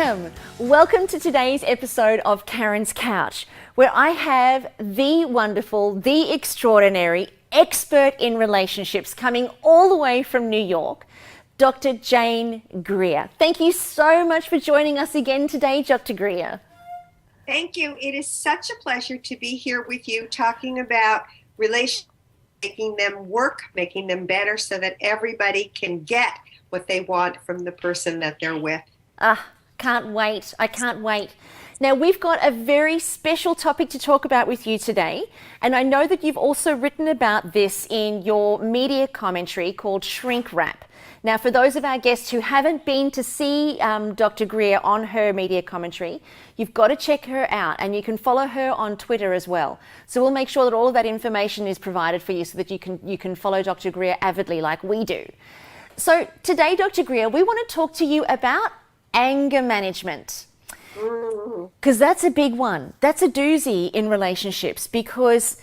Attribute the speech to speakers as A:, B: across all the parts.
A: Welcome! Welcome to today's episode of Carren's Couch, where I have the wonderful, the extraordinary, expert in relationships coming all the way from New York, Dr. Jane Greer. Thank you so much for joining us again today, Dr. Greer.
B: Thank you. It is such a pleasure to be here with you talking about relationships, making them work, making them better so that everybody can get what they want from the person that they're with.
A: Can't wait. I can't wait. Now, we've got a very special topic to talk about with you today, and I know that you've also written about this in your media commentary called Shrink Wrap. Now, for those of our guests who haven't been to see Dr. Greer on her media commentary, you've got to check her out, and you can follow her on Twitter as well. So we'll make sure that all of that information is provided for you so that you can follow Dr. Greer avidly like we do. So today, Dr. Greer, we want to talk to you about anger management. Because that's a big one. That's a doozy in relationships because,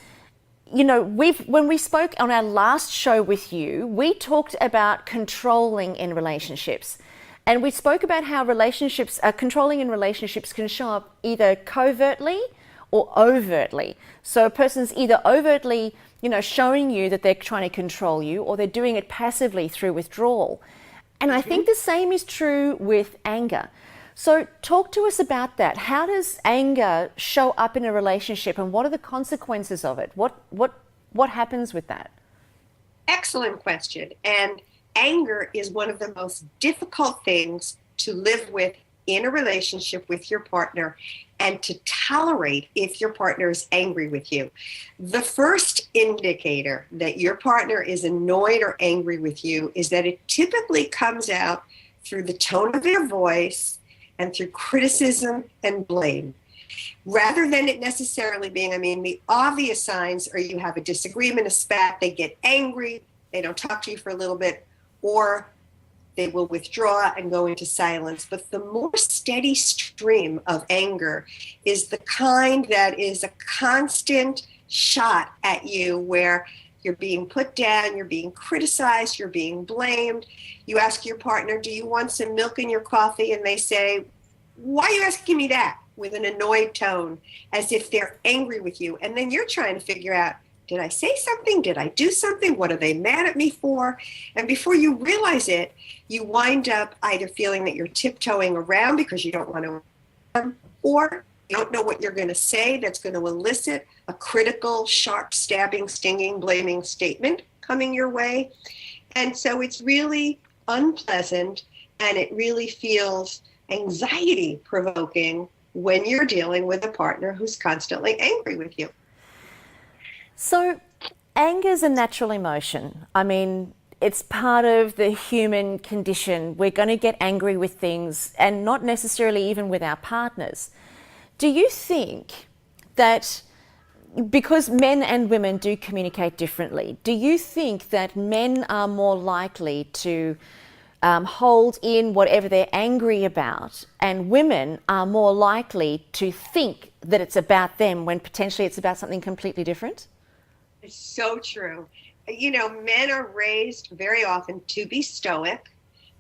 A: you know, when we spoke on our last show with you, we talked about controlling in relationships. And we spoke about how controlling in relationships can show up either covertly or overtly. So a person's either overtly, showing you that they're trying to control you, or they're doing it passively through withdrawal. And I think the same is true with anger. So talk to us about that. How does anger show up in a relationship, and what are the consequences of it? What happens with that?
B: Excellent question. And anger is one of the most difficult things to live with in a relationship with your partner and to tolerate if your partner is angry with you. The first indicator that your partner is annoyed or angry with you is that it typically comes out through the tone of their voice and through criticism and blame. Rather than it necessarily being, the obvious signs are you have a disagreement, a spat, they get angry, they don't talk to you for a little bit, or they will withdraw and go into silence. But the more steady stream of anger is the kind that is a constant shot at you where you're being put down, you're being criticized, you're being blamed. You ask your partner, do you want some milk in your coffee? And they say, why are you asking me that? With an annoyed tone, as if they're angry with you. And then you're trying to figure out, did I say something? Did I do something? What are they mad at me for? And before you realize it, you wind up either feeling that you're tiptoeing around because you don't want to, or you don't know what you're going to say that's going to elicit a critical, sharp, stabbing, stinging, blaming statement coming your way. And so it's really unpleasant, and it really feels anxiety provoking when you're dealing with a partner who's constantly angry with you.
A: So anger is a natural emotion. It's part of the human condition. We're going to get angry with things, and not necessarily even with our partners. Do you think that, because men and women do communicate differently, do you think that men are more likely to hold in whatever they're angry about, and women are more likely to think that it's about them when potentially it's about something completely different?
B: It's so true. Men are raised very often to be stoic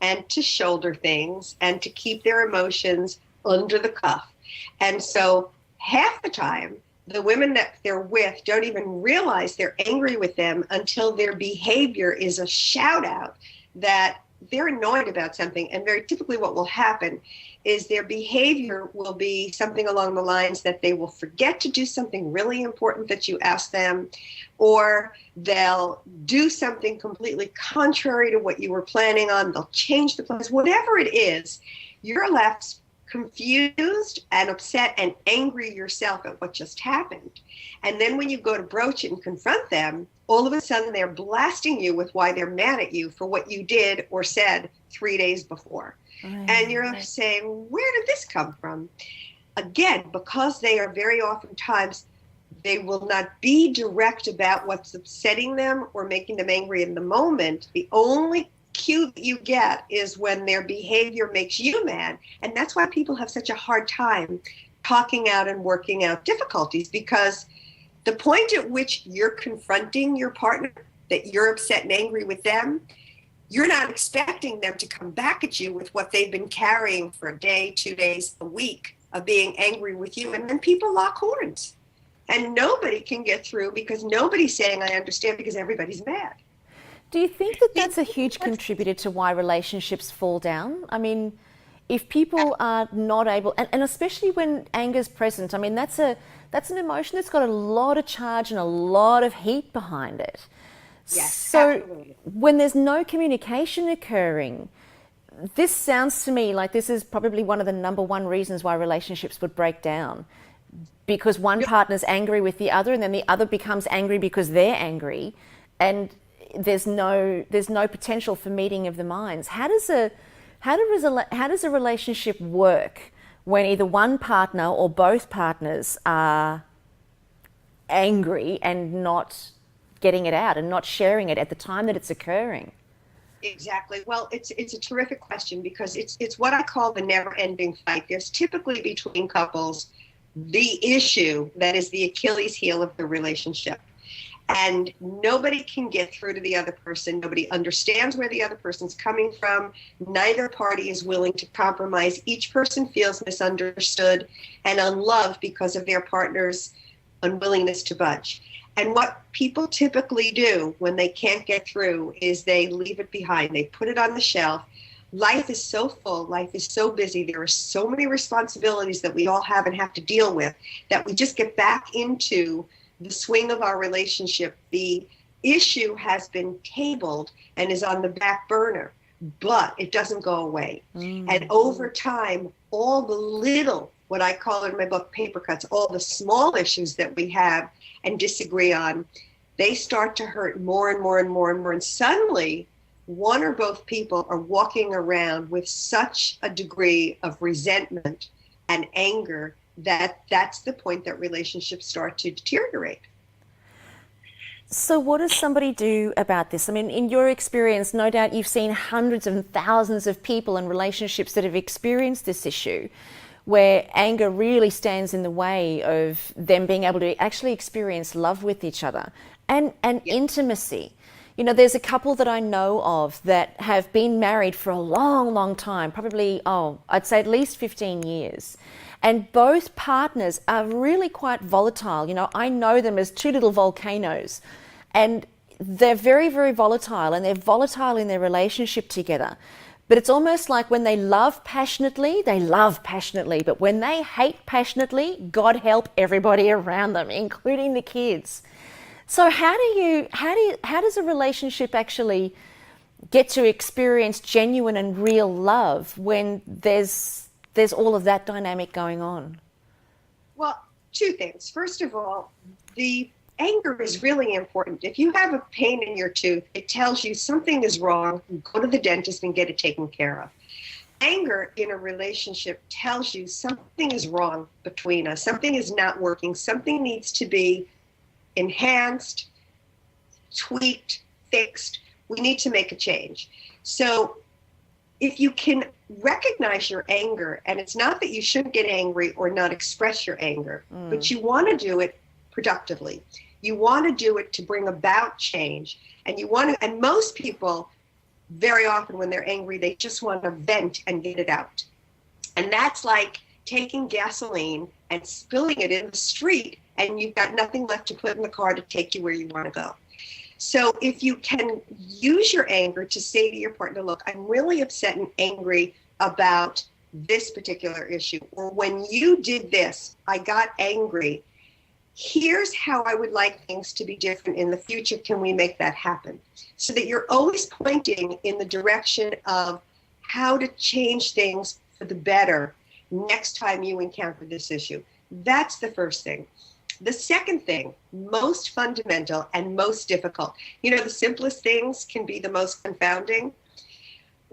B: and to shoulder things and to keep their emotions under the cuff. And so half the time, the women that they're with don't even realize they're angry with them until their behavior is a shout out that they're annoyed about something. And very typically what will happen is their behavior will be something along the lines that they will forget to do something really important that you asked them, or they'll do something completely contrary to what you were planning on. They'll change the plans. Whatever it is, you're left confused and upset and angry yourself at what just happened. And then when you go to broach it and confront them, all of a sudden they're blasting you with why they're mad at you for what you did or said 3 days before. Right. And you're saying, where did this come from? Again, because they are very oftentimes, they will not be direct about what's upsetting them or making them angry in the moment. The only cue that you get is when their behavior makes you mad. And that's why people have such a hard time talking out and working out difficulties, because the point at which you're confronting your partner, that you're upset and angry with them, you're not expecting them to come back at you with what they've been carrying for a day, 2 days, a week of being angry with you. And then people lock horns. And nobody can get through because nobody's saying, I understand, because everybody's mad.
A: Do you think that that's a huge contributor to why relationships fall down? I mean, if people are not able, and especially when anger's present, I mean, that's an emotion that's got a lot of charge and a lot of heat behind it.
B: Yes,
A: so
B: absolutely.
A: when there's no communication occurring, this sounds to me like this is probably one of the number one reasons why relationships would break down. Because one partner's angry with the other, and then the other becomes angry because they're angry, and there's no potential for meeting of the minds. How does a relationship work when either one partner or both partners are angry and not getting it out and not sharing it at the time that it's occurring?
B: Exactly. Well, it's a terrific question because it's what I call the never-ending fight. There's typically between couples the issue that is the Achilles heel of the relationship. And nobody can get through to the other person. Nobody understands where the other person's coming from. Neither party is willing to compromise. Each person feels misunderstood and unloved because of their partner's unwillingness to budge. And what people typically do when they can't get through is they leave it behind. They put it on the shelf. Life is so full, life is so busy, there are so many responsibilities that we all have and have to deal with that we just get back into the swing of our relationship. The issue has been tabled and is on the back burner, but it doesn't go away. And over time, all the little, what I call in my book, paper cuts, all the small issues that we have and disagree on, they start to hurt more and more and more and more. And suddenly, one or both people are walking around with such a degree of resentment and anger that that's the point that relationships start to deteriorate.
A: So what does somebody do about this? I mean, in your experience, no doubt you've seen hundreds and thousands of people in relationships that have experienced this issue, where anger really stands in the way of them being able to actually experience love with each other and intimacy. You know, there's a couple that I know of that have been married for a long, long time, probably, I'd say at least 15 years. And both partners are really quite volatile. You know, I know them as two little volcanoes. And they're very, very volatile, and they're volatile in their relationship together. But it's almost like when they love passionately, but when they hate passionately, God help everybody around them, including the kids. So how does a relationship actually get to experience genuine and real love when there's all of that dynamic going on?
B: Well, two things. First of all, the anger is really important. If you have a pain in your tooth, it tells you something is wrong. Go to the dentist and get it taken care of. Anger in a relationship tells you something is wrong between us. Something is not working. Something needs to be enhanced, tweaked, fixed. We need to make a change. So if you can recognize your anger, and it's not that you shouldn't get angry or not express your anger, but you want to do it productively. You want to do it to bring about change. And most people, very often when they're angry, they just want to vent and get it out. And that's like taking gasoline and spilling it in the street, and you've got nothing left to put in the car to take you where you want to go. So if you can use your anger to say to your partner, look, I'm really upset and angry about this particular issue, or when you did this, I got angry. Here's how I would like things to be different in the future. Can we make that happen? So that you're always pointing in the direction of how to change things for the better next time you encounter this issue. That's the first thing. The second thing, most fundamental and most difficult, the simplest things can be the most confounding.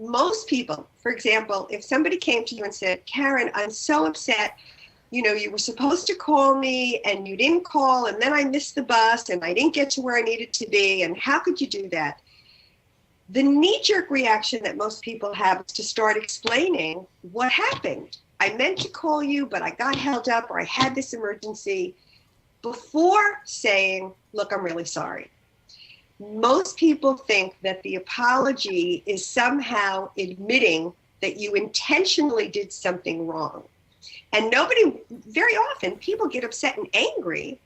B: Most people, for example, if somebody came to you and said, Carren, I'm so upset, you were supposed to call me and you didn't call, and then I missed the bus and I didn't get to where I needed to be, and how could you do that? The knee-jerk reaction that most people have is to start explaining what happened. I meant to call you, but I got held up, or I had this emergency, before saying, look, I'm really sorry. Most people think that the apology is somehow admitting that you intentionally did something wrong. And very often, people get upset and angry,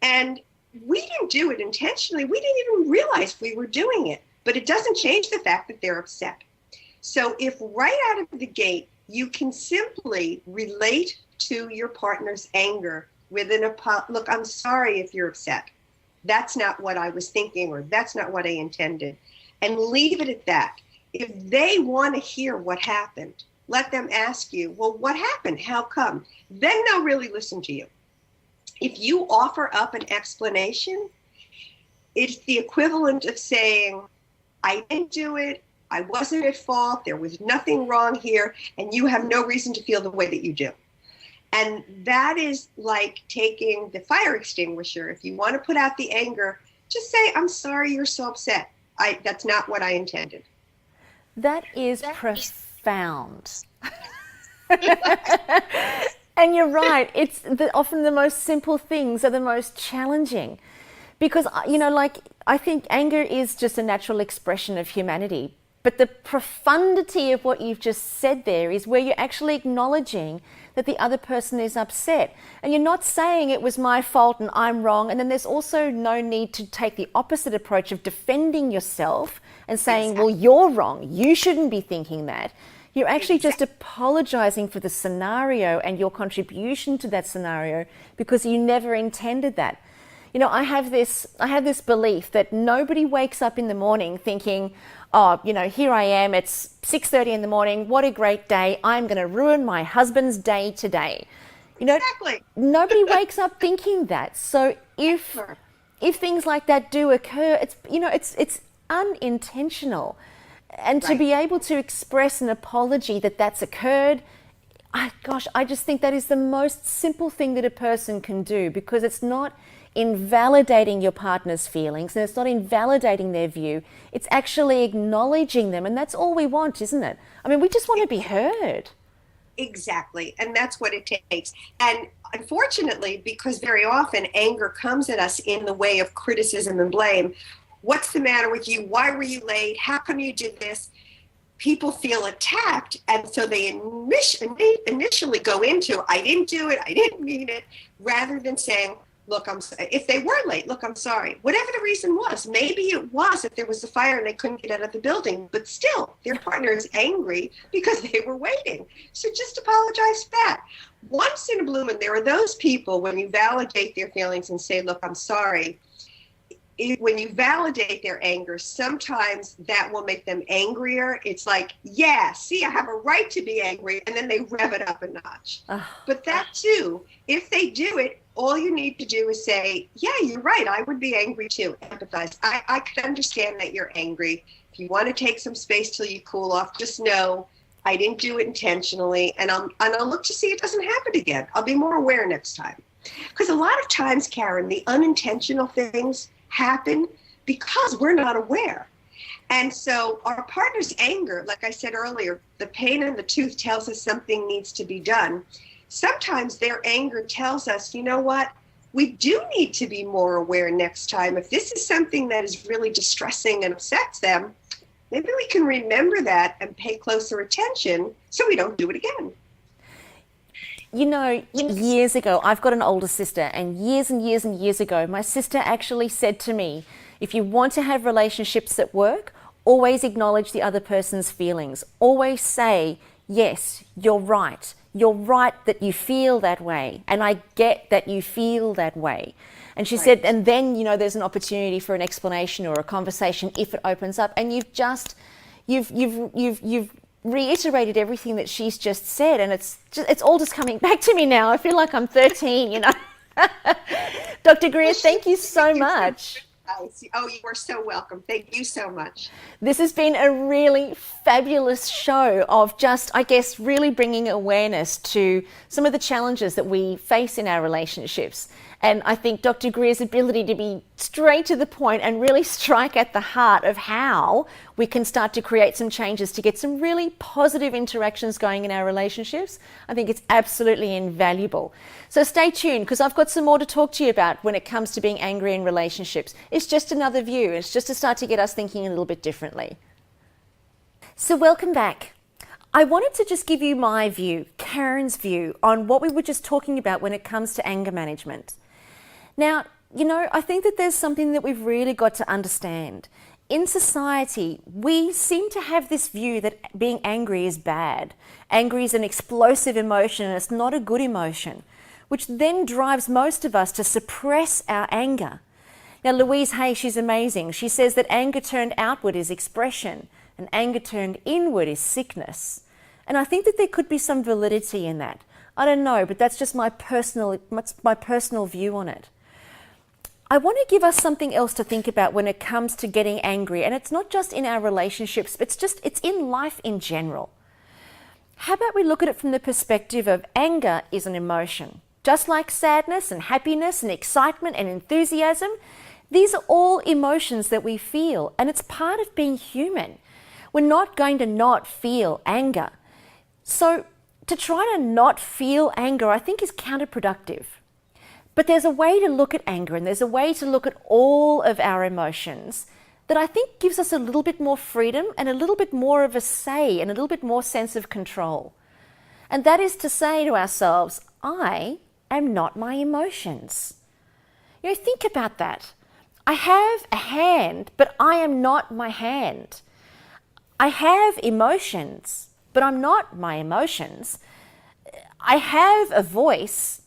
B: and we didn't do it intentionally. We didn't even realize we were doing it, but it doesn't change the fact that they're upset. So if right out of the gate, you can simply relate to your partner's anger with look, I'm sorry if you're upset. That's not what I was thinking, or that's not what I intended. And leave it at that. If they want to hear what happened, let them ask you, well, what happened? How come? Then they'll really listen to you. If you offer up an explanation, it's the equivalent of saying, I didn't do it. I wasn't at fault. There was nothing wrong here. And you have no reason to feel the way that you do. And that is like taking the fire extinguisher. If you want to put out the anger, just say, I'm sorry you're so upset. That's not what I intended.
A: That is profound. And you're right. It's often the most simple things are the most challenging. Because, I think anger is just a natural expression of humanity. But the profundity of what you've just said there is where you're actually acknowledging that the other person is upset. And you're not saying it was my fault and I'm wrong. And then there's also no need to take the opposite approach of defending yourself and saying, exactly, well, you're wrong. You shouldn't be thinking that. You're actually just apologizing for the scenario and your contribution to that scenario because you never intended that. I have this belief that nobody wakes up in the morning thinking, oh, here I am, it's 6:30 in the morning, what a great day, I'm going to ruin my husband's day today.
B: Exactly.
A: Nobody wakes up thinking that. So if things like that do occur, it's unintentional. And to be able to express an apology that's occurred, I just think that is the most simple thing that a person can do, because it's not invalidating your partner's feelings and it's not invalidating their view. It's actually acknowledging them. And that's all we want, isn't it? I mean, we just want to be heard.
B: Exactly. And that's what it takes. And unfortunately, because very often anger comes at us in the way of criticism and blame. What's the matter with you? Why were you late? How come you did this? People feel attacked. And so they initially go into, I didn't do it, I didn't mean it, rather than saying, look, I'm sorry. If they were late, look, I'm sorry. Whatever the reason was, maybe it was that there was a fire and they couldn't get out of the building, but still their partner is angry because they were waiting. So just apologize for that. Once in a blue moon, there are those people, when you validate their feelings and say, look, I'm sorry, when you validate their anger, sometimes that will make them angrier. It's like, yeah, see, I have a right to be angry. And then they rev it up a notch. But that too, if they do it, all you need to do is say, yeah, you're right. I would be angry too. Empathize. I could understand that you're angry. If you want to take some space till you cool off, just know I didn't do it intentionally. And I'll look to see it doesn't happen again. I'll be more aware next time. Because a lot of times, Carren, the unintentional things happen because we're not aware. And so our partner's anger, like I said earlier, the pain in the tooth tells us something needs to be done. Sometimes their anger tells us, you know what, we do need to be more aware next time. If this is something that is really distressing and upsets them, maybe we can remember that and pay closer attention so we don't do it again.
A: Years ago, I've got an older sister, and years ago, my sister actually said to me, if you want to have relationships that work, always acknowledge the other person's feelings. Always say, yes, you're right. You're right that you feel that way, and I get that you feel that way. And she said, and then, there's an opportunity for an explanation or a conversation if it opens up, and you've reiterated everything that she's just said, and it's all just coming back to me now. I feel like I'm 13, Dr. Greer, thank you so much.
B: Oh, you are so welcome. Thank you so much.
A: This has been a really fabulous show of just, I guess, really bringing awareness to some of the challenges that we face in our relationships. And I think Dr. Greer's ability to be straight to the point and really strike at the heart of how we can start to create some changes to get some really positive interactions going in our relationships, I think it's absolutely invaluable. So stay tuned, because I've got some more to talk to you about when it comes to being angry in relationships. It's just another view. It's just to start to get us thinking a little bit differently. So welcome back. I wanted to just give you my view, Carren's view, on what we were just talking about when it comes to anger management. Now, I think that there's something that we've really got to understand. In society, we seem to have this view that being angry is bad. Angry is an explosive emotion and it's not a good emotion, which then drives most of us to suppress our anger. Now, Louise Hay, she's amazing. She says that anger turned outward is expression and anger turned inward is sickness. And I think that there could be some validity in that. I don't know, but that's just my personal view on it. I want to give us something else to think about when it comes to getting angry, and it's not just in our relationships, it's in life in general. How about we look at it from the perspective of anger is an emotion. Just like sadness and happiness and excitement and enthusiasm, these are all emotions that we feel, and it's part of being human. We're not going to not feel anger. So to try to not feel anger, I think, is counterproductive. But there's a way to look at anger, and there's a way to look at all of our emotions that I think gives us a little bit more freedom and a little bit more of a say and a little bit more sense of control. And that is to say to ourselves, I am not my emotions. Think about that. I have a hand, but I am not my hand. I have emotions, but I'm not my emotions. I have a voice,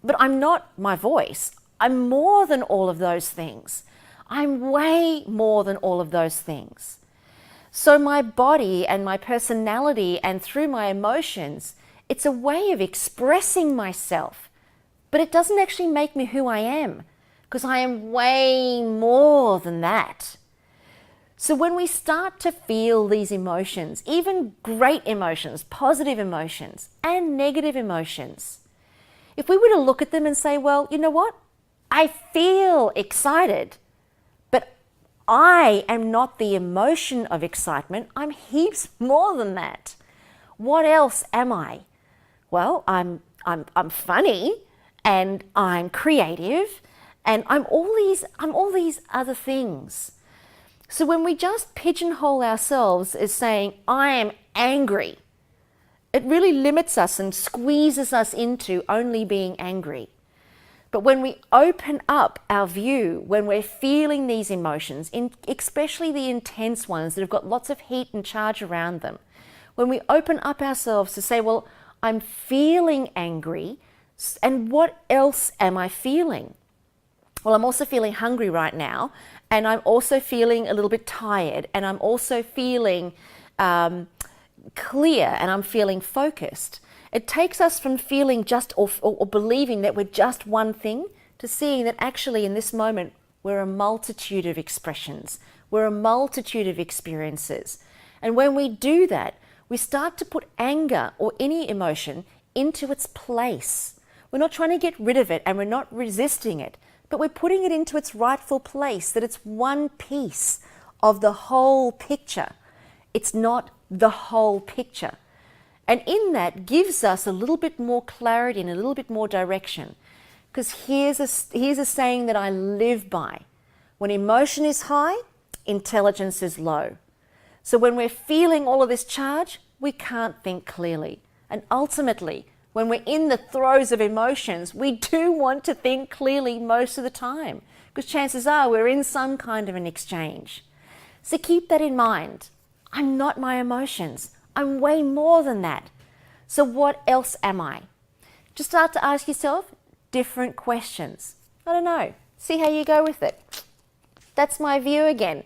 A: but I'm not my voice. I'm more than all of those things. I'm way more than all of those things. So my body and my personality and through my emotions, it's a way of expressing myself. But it doesn't actually make me who I am, because I am way more than that. So when we start to feel these emotions, even great emotions, positive emotions, and negative emotions, if we were to look at them and say, well, you know what? I feel excited, but I am not the emotion of excitement. I'm heaps more than that. What else am I? Well, I'm funny, and I'm creative, and I'm all these other things. So when we just pigeonhole ourselves as saying, I am angry, it really limits us and squeezes us into only being angry. But when we open up our view, when we're feeling these emotions, especially the intense ones that have got lots of heat and charge around them, when we open up ourselves to say, well, I'm feeling angry, and what else am I feeling? Well, I'm also feeling hungry right now, and I'm also feeling a little bit tired, and I'm also feeling clear, and I'm feeling focused. It takes us from feeling just or believing that we're just one thing to seeing that actually in this moment we're a multitude of expressions, we're a multitude of experiences. And when we do that, we start to put anger or any emotion into its place. We're not trying to get rid of it, and we're not resisting it, but we're putting it into its rightful place, that it's one piece of the whole picture. It's not the whole picture. And in that gives us a little bit more clarity and a little bit more direction. Because here's a saying that I live by. When emotion is high, intelligence is low. So when we're feeling all of this charge, we can't think clearly. And ultimately, when we're in the throes of emotions, we do want to think clearly most of the time, because chances are we're in some kind of an exchange. So keep that in mind. I'm not my emotions. I'm way more than that. So what else am I? Just start to ask yourself different questions. I don't know. See how you go with it. That's my view again.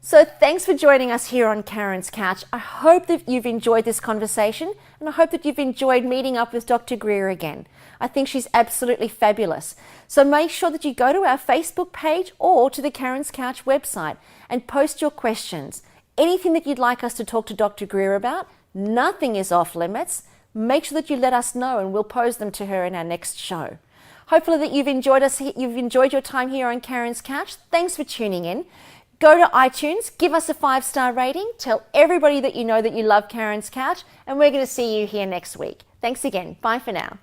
A: So thanks for joining us here on Carren's Couch. I hope that you've enjoyed this conversation, and I hope that you've enjoyed meeting up with Dr. Greer again. I think she's absolutely fabulous. So make sure that you go to our Facebook page or to the Carren's Couch website and post your questions. Anything that you'd like us to talk to Dr. Greer about, nothing is off limits. make sure that you let us know and we'll pose them to her in our next show. Hopefully that you've enjoyed your time here on Carren's Couch. Thanks for tuning in. Go to iTunes, give us a 5-star rating, tell everybody that you know that you love Carren's Couch, and we're going to see you here next week. Thanks again. Bye for now.